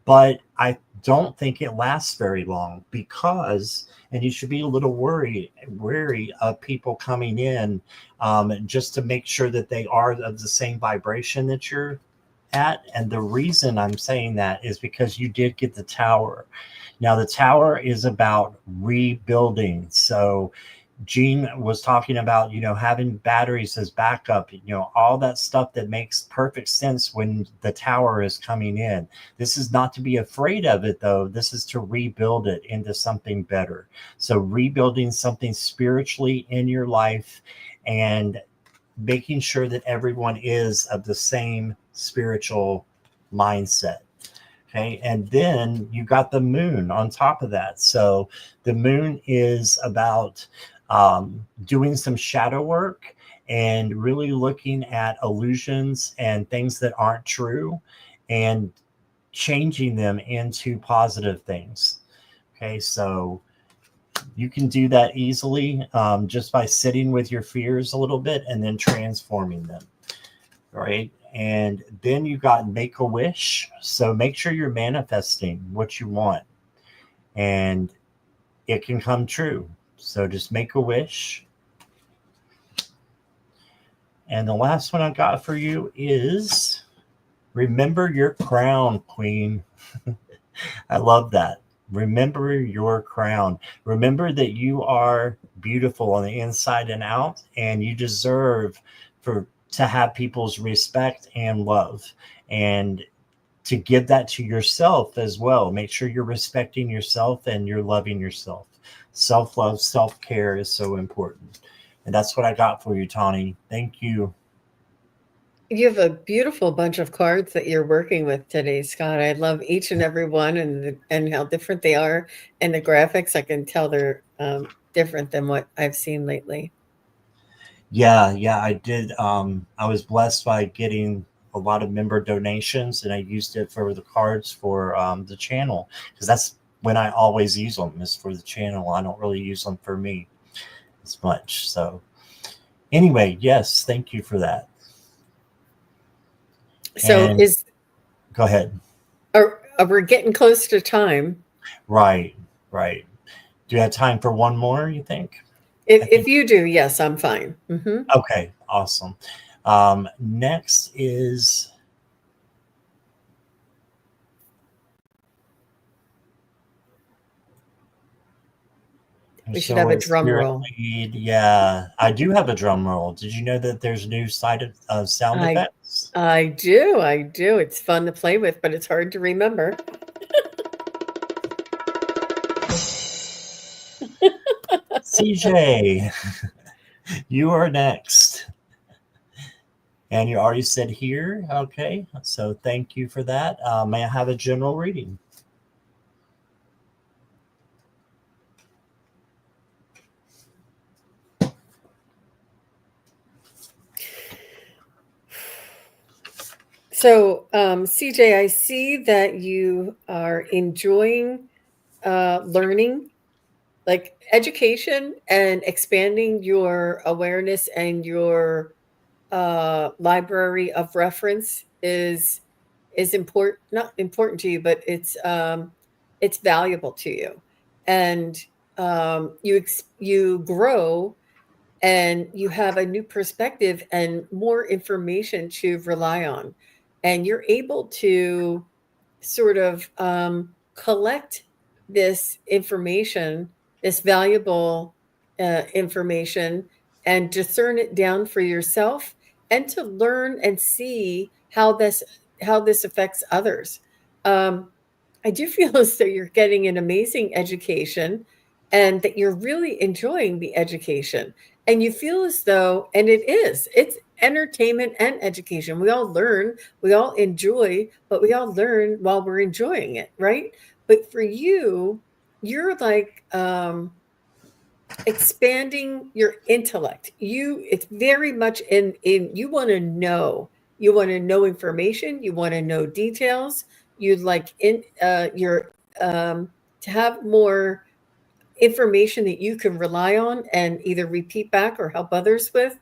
but I don't think it lasts very long because, and you should be a little wary of people coming in, just to make sure that they are of the same vibration that you're at. And the reason I'm saying that is because you did get the tower. Now, the tower is about rebuilding. So, Gene was talking about, having batteries as backup, all that stuff that makes perfect sense when the tower is coming in. This is not to be afraid of it, though. This is to rebuild it into something better. So, rebuilding something spiritually in your life and making sure that everyone is of the same spiritual mindset. Okay. And then you got the moon on top of that. So the moon is about doing some shadow work and really looking at illusions and things that aren't true and changing them into positive things. Okay. So you can do that easily, just by sitting with your fears a little bit and then transforming them. Right. And then you got make a wish. So make sure you're manifesting what you want and it can come true. So just make a wish. And the last one I got for you is remember your crown, Queen. I love that. Remember your crown. Remember that you are beautiful on the inside and out, and you deserve for to have people's respect and love, and to give that to yourself as well. Make sure you're respecting yourself and you're loving yourself. Self love, self care is so important. And that's what I got for you, Tawny. Thank you. You have a beautiful bunch of cards that you're working with today, Scott. I love each and every one, and how different they are, and the graphics. I can tell they're different than what I've seen lately. Yeah, yeah, I did. I was blessed by getting a lot of member donations, and I used it for the cards for the channel because that's when I always use them is for the channel. I don't really use them for me as much. So anyway, yes, thank you for that. So And is go ahead. are we're getting close to time? Right, right. Do you have time for one more? You think? I If think. you do, yes, I'm fine. Okay, awesome. Next is We should have a so drum spirit roll. lead. Yeah, I do have a drum roll. Did you know that there's new side of sound I effects? I do, I do. It's fun to play with, but it's hard to remember. CJ, you are next. And you already said here. Okay, so thank you for that. May I have a general reading? So, CJ, I see that you are enjoying learning, like education, and expanding your awareness, and your library of reference is important, not important to you, but it's valuable to you, and you grow, and you have a new perspective and more information to rely on, and you're able to sort of collect this information, this valuable information, and discern it down for yourself, and to learn and see how this affects others. Um, I do feel as though you're getting an amazing education, and that you're really enjoying the education. And you feel as though, and it's entertainment and education. We all learn, we all enjoy, but we all learn while we're enjoying it, right? But for you, you're like expanding your intellect. It's very much in you want to know information, you want to know details, you'd like in you're to have more information that you can rely on and either repeat back or help others with,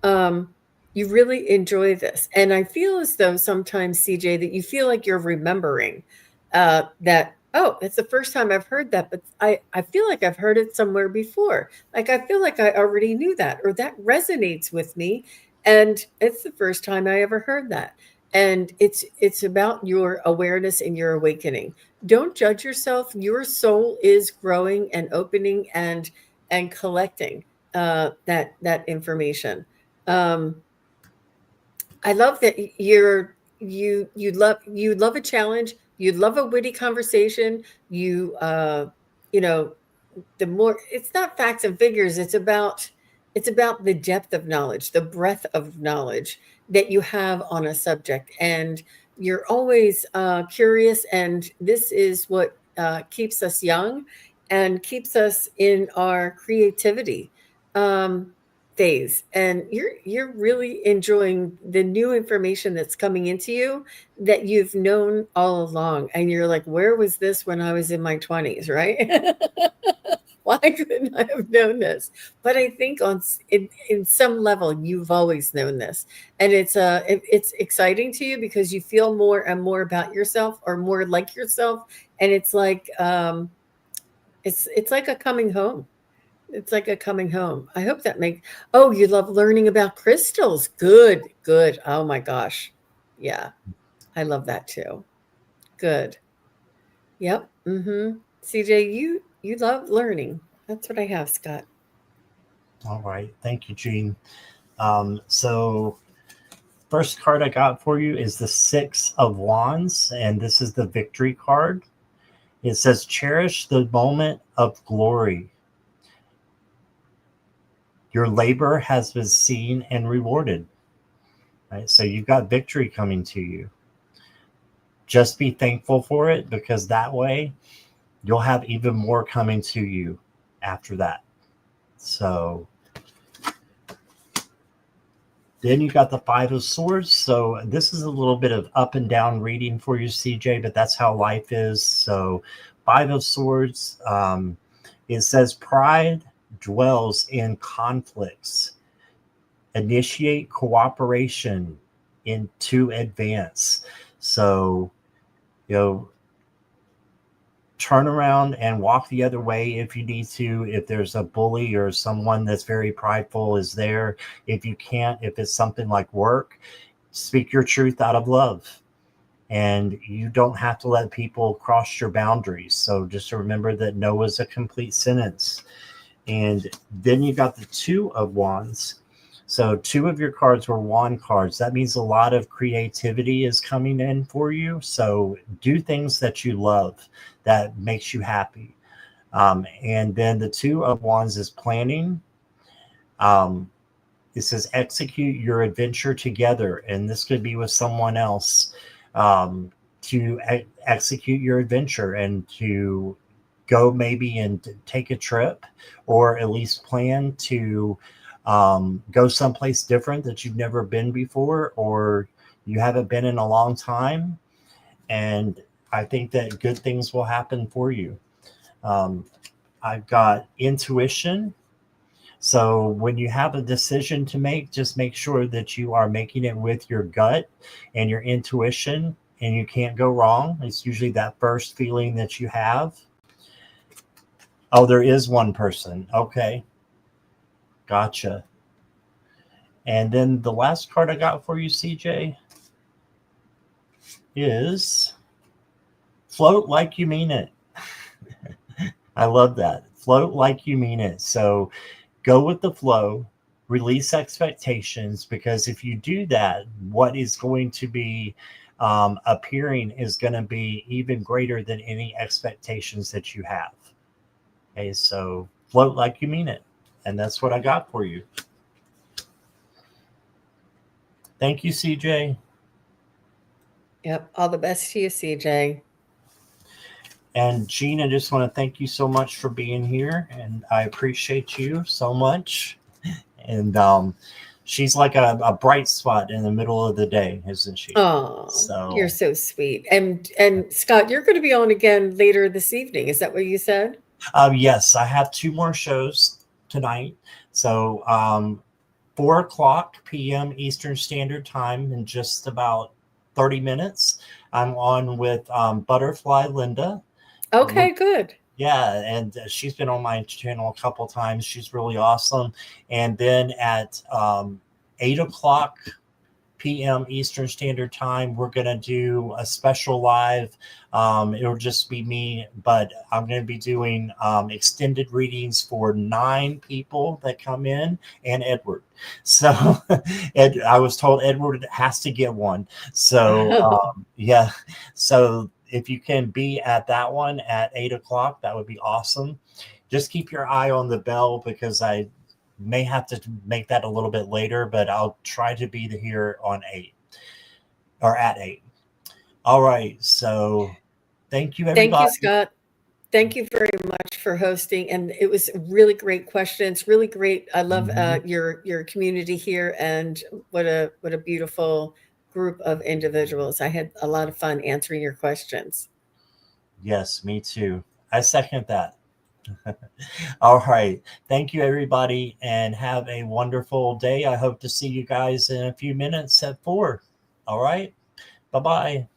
um, you really enjoy this. And I feel as though sometimes, CJ, that you feel like you're remembering that, oh, it's the first time I've heard that, but I feel like I've heard it somewhere before. Like I feel like I already knew that, or that resonates with me. And it's the first time I ever heard that. And it's about your awareness and your awakening. Don't judge yourself. Your soul is growing and opening and collecting that information. Um, I love that you love a challenge. You love a witty conversation. You know, the more, it's not facts and figures, it's about the depth of knowledge, the breadth of knowledge that you have on a subject, and you're always curious, and this is what keeps us young and keeps us in our creativity um, phase. And you're really enjoying the new information that's coming into you that you've known all along, and you're like, where was this when I was in my 20s, right? Why couldn't I have known this? But I think in some level you've always known this, and it's exciting to you because you feel more and more about yourself, or more like yourself, and it's like a coming home. It's like a coming home. I hope that makes. Oh, you love learning about crystals. Good, good. Oh my gosh, yeah, I love that too. Good. Yep. Mm-hmm. CJ, you love learning. That's what I have, Scott. All right. Thank you, Gene. So first card I got for you is the Six of Wands, and this is the victory card. It says, cherish the moment of glory. Your labor has been seen and rewarded. Right? So you've got victory coming to you. Just be thankful for it, because that way you'll have even more coming to you after that. So then you got the Five of Swords. So this is a little bit of up and down reading for you, CJ, but that's how life is. So Five of Swords, it says pride dwells in conflicts. Initiate cooperation into advance. So, turn around and walk the other way if you need to. If there's a bully or someone that's very prideful is there. If you can't, if it's something like work, speak your truth out of love. And you don't have to let people cross your boundaries. So just remember that no is a complete sentence. And then you got the Two of Wands. So two of your cards were wand cards. That means a lot of creativity is coming in for you. So do things that you love, that makes you happy. And then the Two of Wands is planning. It says execute your adventure together. And this could be with someone else, to execute your adventure and to go maybe and take a trip, or at least plan to go someplace different that you've never been before, or you haven't been in a long time. And I think that good things will happen for you. I've got intuition. So when you have a decision to make, just make sure that you are making it with your gut and your intuition, and you can't go wrong. It's usually that first feeling that you have. Oh, there is one person. Okay. Gotcha. And then the last card I got for you, CJ, is float like you mean it. I love that. Float like you mean it. So go with the flow, release expectations, because if you do that, what is going to be appearing is going to be even greater than any expectations that you have. Okay, so float like you mean it. And that's what I got for you. Thank you, CJ. Yep. All the best to you, CJ. And Gene, I just want to thank you so much for being here. And I appreciate you so much. And she's like a bright spot in the middle of the day, isn't she? Oh, you're So so sweet. And Scott, you're going to be on again later this evening. Is that what you said? Yes, I have two more shows tonight. So 4 o'clock p.m. Eastern Standard Time in just about 30 minutes. I'm on with Butterfly Linda. Okay, good. Yeah, and she's been on my channel a couple times. She's really awesome. And then at 8 o'clock p.m. Eastern Standard Time, we're going to do a special live. It'll just be me, but I'm going to be doing extended readings for 9 people that come in and Edward. So I was told Edward has to get one. So yeah. So if you can be at that one at 8 o'clock, that would be awesome. Just keep your eye on the bell because I may have to make that a little bit later, but I'll try to be here on 8 or at 8. All right. So thank you, Thank everybody. you, Scott. Thank you very much for hosting, and it was really great questions. Really great. I love your community here, and what a beautiful group of individuals. I had a lot of fun answering your questions. Yes, me too. I second that. All right. Thank you, everybody, and have a wonderful day. I hope to see you guys in a few minutes at 4. All right. Bye bye.